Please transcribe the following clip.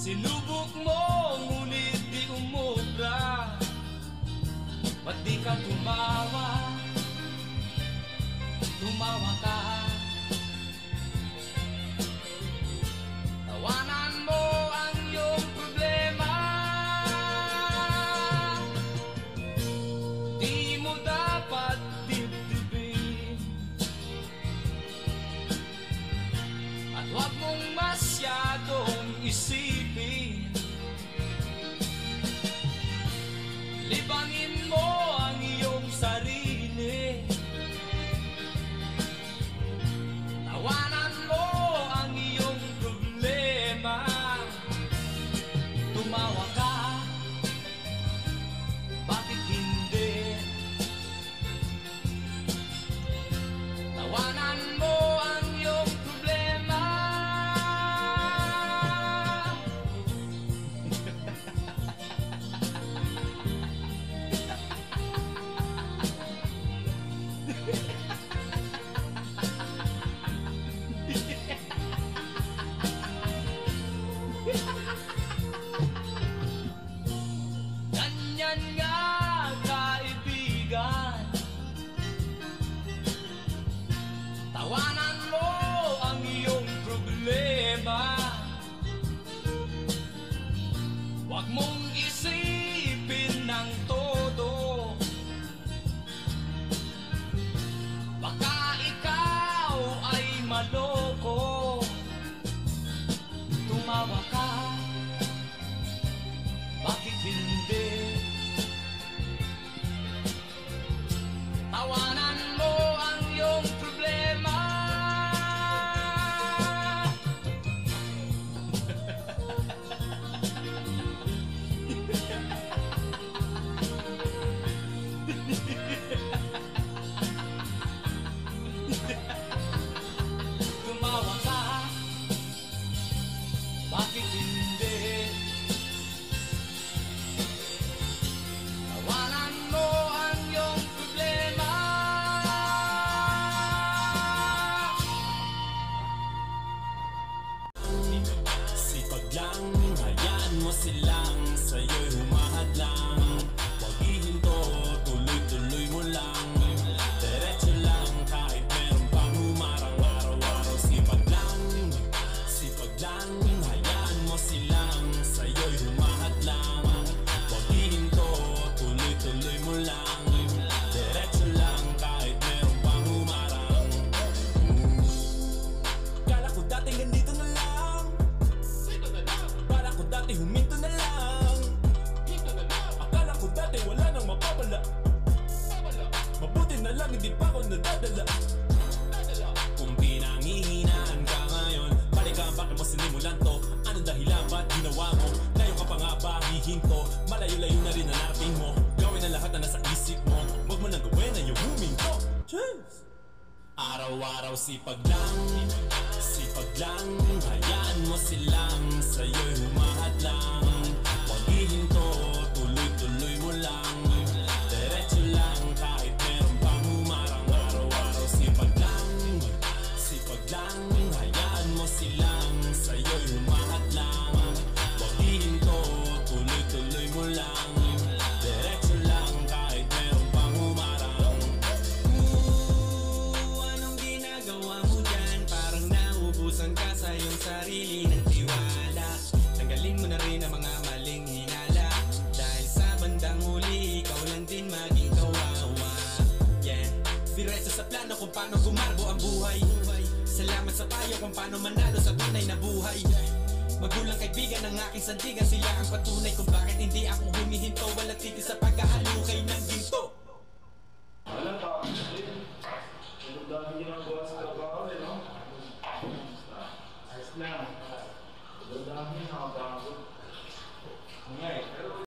Sinubok mo, ngunit di umubra. Ba't di ka tumawa? Tumawa ka. Tawanan mo ang iyong problema. Di mo dapat dibdibin. At huwag mong masyadong isipin. Libangin mo ang iyong sarili. Tawanan mo ang iyong problema. Tumawa ka, bakit hindi? Tawanan mo ang iyong problema. Ganyan nga, kaibigan. Tawanan mo ang iyong problema. Huwag mong isipin ng todo. Baka ikaw ay maloko. Tumawa ka, bakit hindi? Tawanan mo ang iyong problema. Tumawa ka, bakit hindi? Tawanan mo ang iyong problema. Sipag lang, hayaan mo silang sa'yo'y humahadlang. Huwag ihinto, tuloy-tuloy mo lang. Diretso lang kahit meron pang humarang araw-araw. Sipag lang, hayaan mo silang sa'yo'y humahadlang. Huwag ihinto, tuloy-tuloy mo lang. Diretso lang kahit meron pang humarang. Kala ko dati ganito na lang. Kala ko dati huminto na lang. Akala ko dati wala nang mapapala. Mabuti na lang hindi pa ako nadadala. Kung pinanghihinaan ka ngayon, balikan bakit mo sinimulan to? Anong dahilan ba't ginawa mo? Layo ka pa nga ba hihinto? Malayo-layo na rin ang narating mo. Gawin ang lahat na nasa isip mo. Huwag mo nang gawin na yung huminto. Cheers! Araw-araw sipag lang, hayaan mo silang sa'yo'y humahadlang. Huwag ihinto, tuloy-tuloy mo lang. Diretso lang kahit meron pang humarang araw-araw. Sipag lang, hayaan mo silang sa'yo'y humahadlang. Huwag ihinto, tuloy-tuloy mo lang. Diretso lang kahit meron pang humarang. Anong ginagawa mo dyan? Parang naubusan ka sa iyong sarili ng tiwala. Tanggalin mo na rin ang mga maling hinala. Dahil sa bandang huli, ikaw lang din maging kawawa. Yeah, diretso sa plano kung paano gumarbo ang buhay. Salamat sa payo kung paano manalo sa tunay na buhay. Magulang kaibigan ng aking sandigan, sila ang patunay kung bakit hindi ako humihinto. Walang titis sa